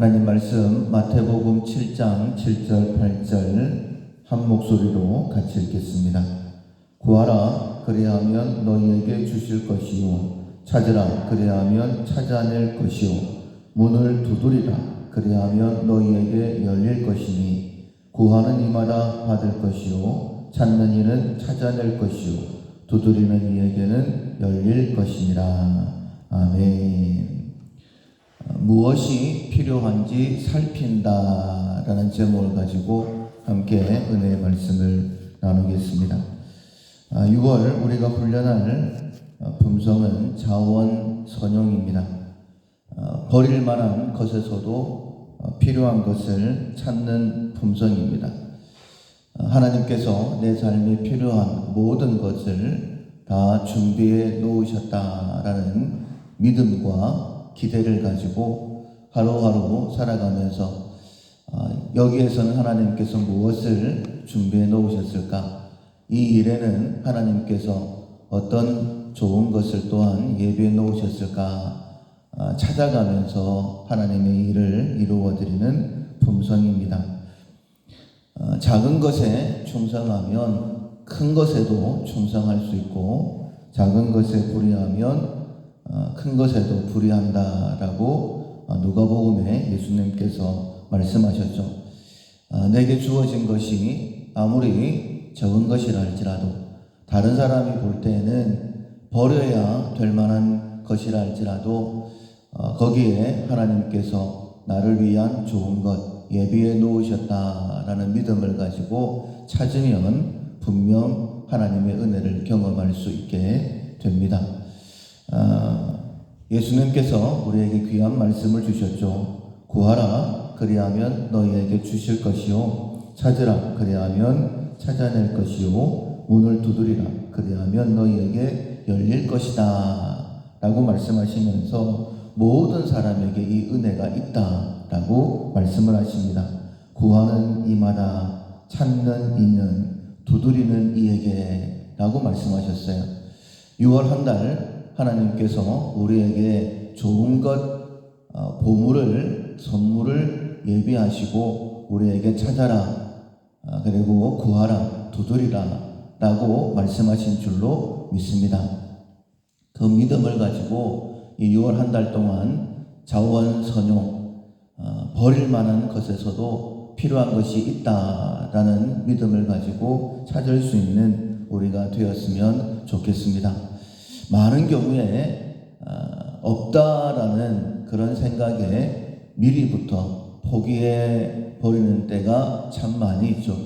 하나님 말씀 마태복음 7장 7절 8절 한 목소리로 같이 읽겠습니다. 구하라 그리하면 너희에게 주실 것이요 찾으라 그리하면 찾아낼 것이요 문을 두드리라 그리하면 너희에게 열릴 것이니 구하는 이마다 받을 것이요 찾는 이는 찾아낼 것이요 두드리는 이에게는 열릴 것이니라. 아멘. 무엇이 필요한지 살핀다라는 제목을 가지고 함께 은혜의 말씀을 나누겠습니다. 6월 우리가 훈련할 품성은 자원선용입니다. 버릴 만한 것에서도 필요한 것을 찾는 품성입니다. 하나님께서 내 삶에 필요한 모든 것을 다 준비해 놓으셨다라는 믿음과 기대를 가지고 하루하루 살아가면서 여기에서는 하나님께서 무엇을 준비해 놓으셨을까? 이 일에는 하나님께서 어떤 좋은 것을 또한 예비해 놓으셨을까? 찾아가면서 하나님의 일을 이루어 드리는 품성입니다. 작은 것에 충성하면 큰 것에도 충성할 수 있고 작은 것에 불의하면 큰 것에도 불의한다라고 누가복음에 예수님께서 말씀하셨죠. 내게 주어진 것이 아무리 적은 것이라 할지라도 다른 사람이 볼 때에는 버려야 될 만한 것이라 할지라도 거기에 하나님께서 나를 위한 좋은 것 예비해 놓으셨다라는 믿음을 가지고 찾으면 분명 하나님의 은혜를 경험할 수 있게 됩니다. 예수님께서 우리에게 귀한 말씀을 주셨죠. 구하라 그리하면 너희에게 주실 것이요 찾으라 그리하면 찾아낼 것이요 문을 두드리라 그리하면 너희에게 열릴 것이다 라고 말씀하시면서 모든 사람에게 이 은혜가 있다라고 말씀을 하십니다. 구하는 이마다 찾는 이는 두드리는 이에게 라고 말씀하셨어요. 6월 한 달 하나님께서 우리에게 좋은 것 보물을 선물을 예비하시고 우리에게 찾아라 그리고 구하라 두드리라 라고 말씀하신 줄로 믿습니다. 그 믿음을 가지고 이 6월 한 달 동안 자원선용 버릴 만한 것에서도 필요한 것이 있다라는 믿음을 가지고 찾을 수 있는 우리가 되었으면 좋겠습니다. 많은 경우에 없다라는 그런 생각에 미리부터 포기해 버리는 때가 참 많이 있죠.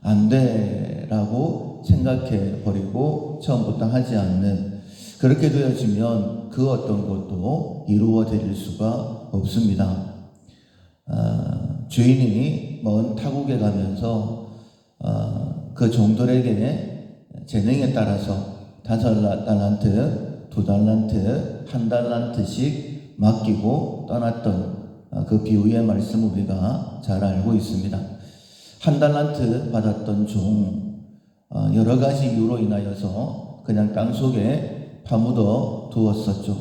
안 돼라고 생각해 버리고 처음부터 하지 않는, 그렇게 되어지면 그 어떤 것도 이루어 드릴 수가 없습니다. 주인이 먼 타국에 가면서 그 종들에게 재능에 따라서 5달란트, 2달란트, 1달란트씩 맡기고 떠났던 그 비유의 말씀 우리가 잘 알고 있습니다. 1달란트 받았던 종, 여러 가지 이유로 인하여서 그냥 땅속에 파묻어 두었었죠.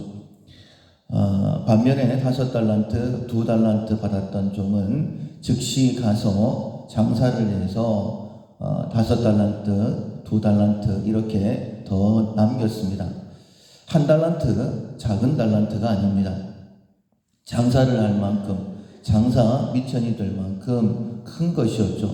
반면에 5달란트, 2달란트 받았던 종은 즉시 가서 장사를 해서 5달란트, 2달란트 이렇게 더 남겼습니다. 1달란트 작은 달란트가 아닙니다. 장사를 할 만큼, 장사 미천이 될 만큼 큰 것이었죠.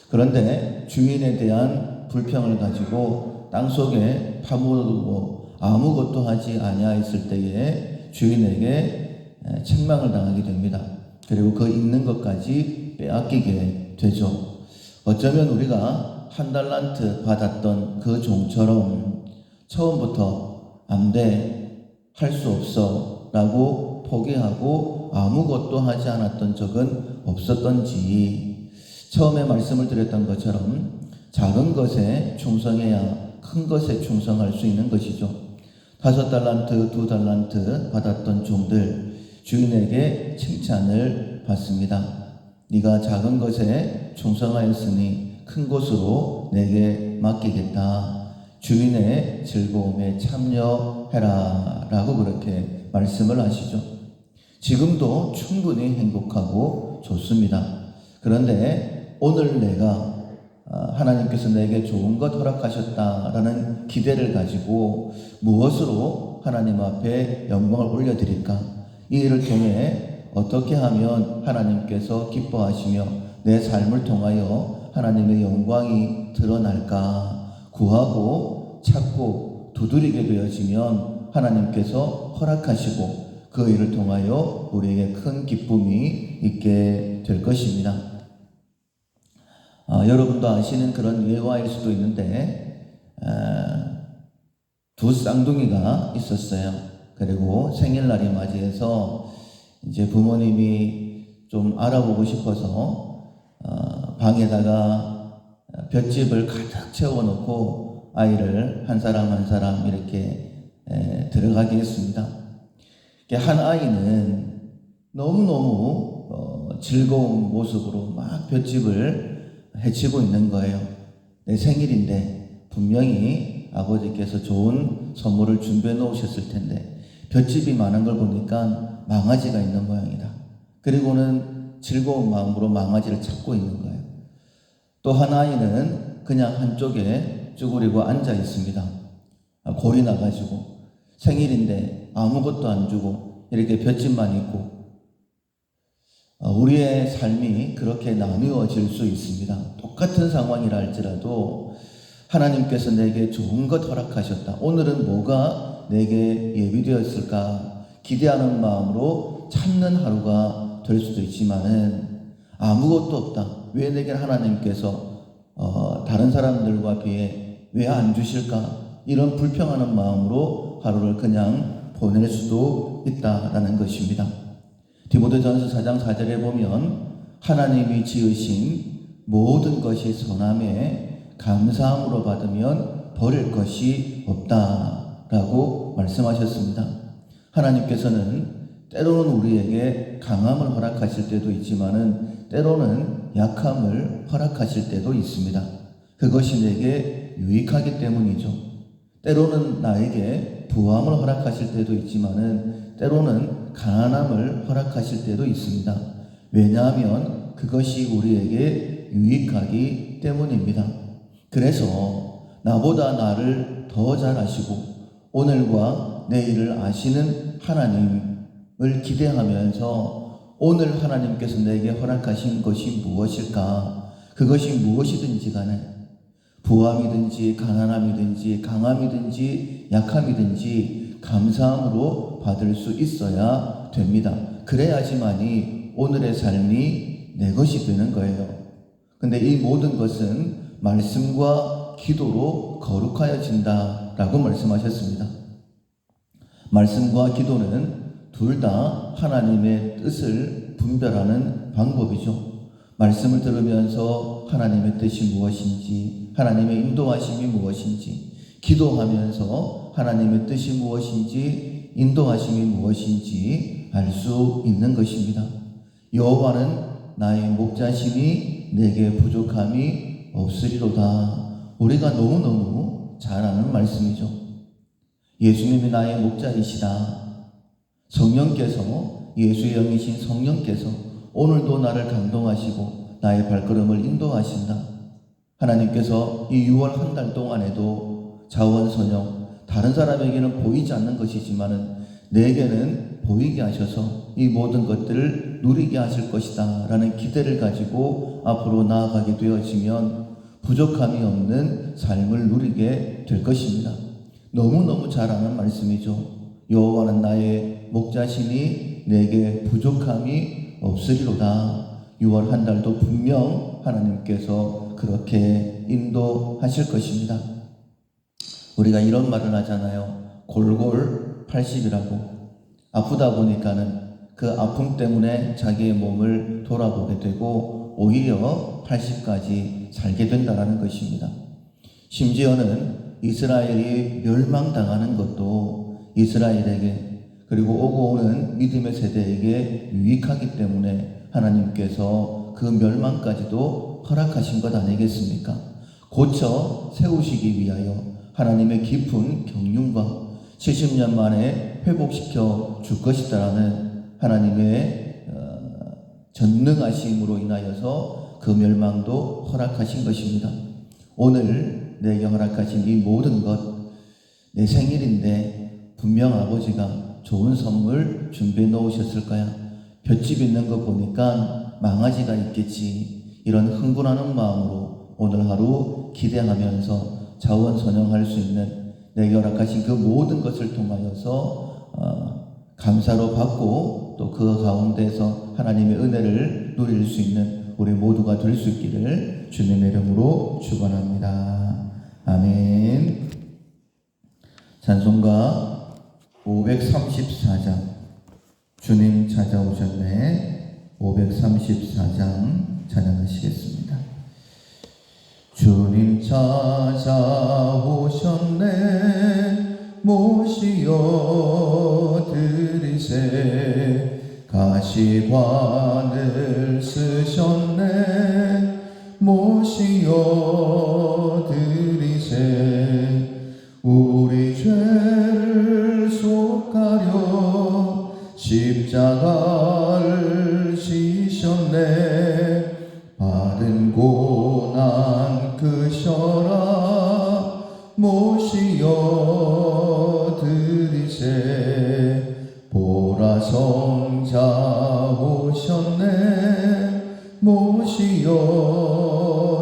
그런데 주인에 대한 불평을 가지고 땅속에 파묻어두고 아무것도 하지 아니하였을 때에 주인에게 책망을 당하게 됩니다. 그리고 그 있는 것까지 빼앗기게 되죠. 어쩌면 우리가 1달란트 받았던 그 종처럼 처음부터 안 돼, 할 수 없어 라고 포기하고 아무것도 하지 않았던 적은 없었던지, 처음에 말씀을 드렸던 것처럼 작은 것에 충성해야 큰 것에 충성할 수 있는 것이죠. 5달란트, 2달란트 받았던 종들, 주인에게 칭찬을 받습니다. 네가 작은 것에 충성하였으니 큰 것으로 내게 맡기겠다. 주인의 즐거움에 참여해라 라고 그렇게 말씀을 하시죠. 지금도 충분히 행복하고 좋습니다. 그런데 오늘 내가 하나님께서 내게 좋은 것 허락하셨다라는 기대를 가지고 무엇으로 하나님 앞에 영광을 올려드릴까? 이 일을 통해 어떻게 하면 하나님께서 기뻐하시며 내 삶을 통하여 하나님의 영광이 드러날까? 구하고 찾고 두드리게 되어지면 하나님께서 허락하시고 그 일을 통하여 우리에게 큰 기쁨이 있게 될 것입니다. 여러분도 아시는 그런 예화일 수도 있는데 두 쌍둥이가 있었어요. 그리고 생일날이 맞이해서 이제 부모님이 좀 알아보고 싶어서 방에다가 볏짚을 가득 채워놓고 아이를 한 사람 한 사람 이렇게 들어가게 했습니다. 한 아이는 너무너무 즐거운 모습으로 막 볏짚을 해치고 있는 거예요. 내 생일인데 분명히 아버지께서 좋은 선물을 준비해 놓으셨을 텐데 볏짚이 많은 걸 보니까 망아지가 있는 모양이다. 그리고는 즐거운 마음으로 망아지를 찾고 있는 거예요. 또 한 아이는 그냥 한쪽에 쭈그리고 앉아 있습니다. 골이 나가지고 생일인데 아무것도 안 주고 이렇게 볏짚만 있고 우리의 삶이 그렇게 나누어질 수 있습니다. 똑같은 상황이라 할지라도 하나님께서 내게 좋은 것 허락하셨다. 오늘은 뭐가 내게 예비되었을까? 기대하는 마음으로 찾는 하루가 될 수도 있지만은 아무것도 없다. 왜 내게 하나님께서 다른 사람들과 비해 왜 안 주실까? 이런 불평하는 마음으로 하루를 그냥 보낼 수도 있다라는 것입니다. 디모데전서 4장 4절에 보면 하나님이 지으신 모든 것이 선함에 감사함으로 받으면 버릴 것이 없다라고 말씀하셨습니다. 하나님께서는 때로는 우리에게 강함을 허락하실 때도 있지만은 때로는 약함을 허락하실 때도 있습니다. 그것이 내게 유익하기 때문이죠. 때로는 나에게 부함을 허락하실 때도 있지만은 때로는 가난함을 허락하실 때도 있습니다. 왜냐하면 그것이 우리에게 유익하기 때문입니다. 그래서 나보다 나를 더 잘 아시고 오늘과 내일을 아시는 하나님을 기대하면서 오늘 하나님께서 내게 허락하신 것이 무엇일까? 그것이 무엇이든지 간에 부함이든지 가난함이든지 강함이든지 약함이든지 감사함으로 받을 수 있어야 됩니다. 그래야지만이 오늘의 삶이 내 것이 되는 거예요. 근데 이 모든 것은 말씀과 기도로 거룩하여진다라고 말씀하셨습니다. 말씀과 기도는 둘 다 하나님의 뜻을 분별하는 방법이죠. 말씀을 들으면서 하나님의 뜻이 무엇인지, 하나님의 인도하심이 무엇인지, 기도하면서 하나님의 뜻이 무엇인지, 인도하심이 무엇인지 알 수 있는 것입니다. 여호와는 나의 목자시니 내게 부족함이 없으리로다. 우리가 너무너무 잘 아는 말씀이죠. 예수님이 나의 목자이시다. 성령께서, 예수의 영이신 성령께서 오늘도 나를 감동하시고 나의 발걸음을 인도하신다. 하나님께서 이 6월 한 달 동안에도 자원선영, 다른 사람에게는 보이지 않는 것이지만은 내게는 보이게 하셔서 이 모든 것들을 누리게 하실 것이다 라는 기대를 가지고 앞으로 나아가게 되어지면 부족함이 없는 삶을 누리게 될 것입니다. 너무너무 잘 아는 말씀이죠. 여호와는 나의 목자시니 내게 부족함이 없으리로다. 6월 한 달도 분명 하나님께서 그렇게 인도하실 것입니다. 우리가 이런 말을 하잖아요. 골골 80이라고. 아프다 보니까는 그 아픔 때문에 자기의 몸을 돌아보게 되고 오히려 80까지 살게 된다는 것입니다. 심지어는 이스라엘이 멸망당하는 것도 이스라엘에게 그리고 오고 오는 믿음의 세대에게 유익하기 때문에 하나님께서 그 멸망까지도 허락하신 것 아니겠습니까? 고쳐 세우시기 위하여 하나님의 깊은 경륜과 70년 만에 회복시켜 줄 것이다라는 하나님의 전능하심으로 인하여서 그 멸망도 허락하신 것입니다. 오늘 내게 허락하신 이 모든 것, 내 생일인데 분명 아버지가 좋은 선물 준비해 놓으셨을 거야. 볏짚 있는 거 보니까 망아지가 있겠지. 이런 흥분하는 마음으로 오늘 하루 기대하면서 자원선영할 수 있는 내게 허락하신 그 모든 것을 통하여서 감사로 받고 또 그 가운데서 하나님의 은혜를 누릴 수 있는 우리 모두가 될 수 있기를 주님의 이름으로 축원합니다. 아멘. 찬송가 534장 주님 찾아오셨네. 534장 찬양하시겠습니다. 주님 찾아오셨네. 모시어 드리세. 가시관을 쓰셨네. 모시어 드리세. 우리 죄를 속가려 십자가를 지셨네. 받은 고난 크셔라. 모시어 드리세. 보라 성자 오셨네. 모시어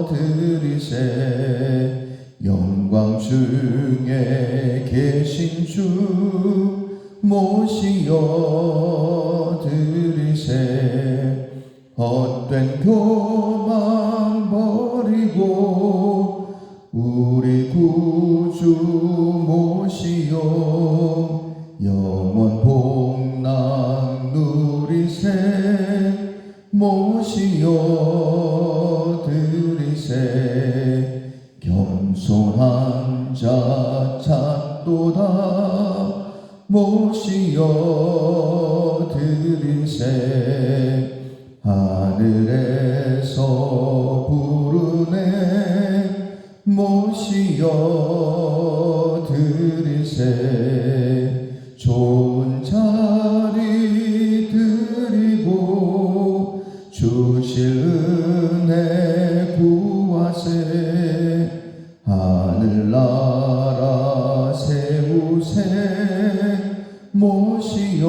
드리세. 영광 중에 계신 주 모시어 드리세. 헛된 교만 버리고 우리 구주 모시어 영원 복락 누리세. 모시어 드리세. 겸손한 자 찾도다. 모시어 드리세. 하늘에서 부르네. 모시어 드리세. 좋은 자리 드리고 주실 은혜 구하세. 하늘나라 세우세. 모시어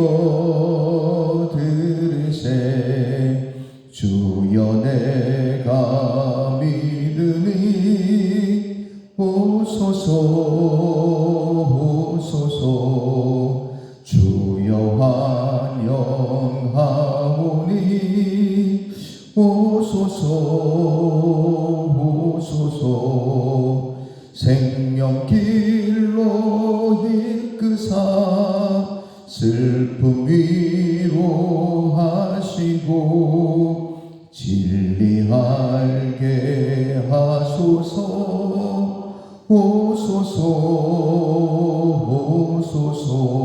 드리세. 주여 내가 믿으니 오소서 오소서. 주여 환영하오니 오소서 오소서. 생명길로 이끄사 슬픔 위로하시고 진리알게 하소서. 오소서 오소서.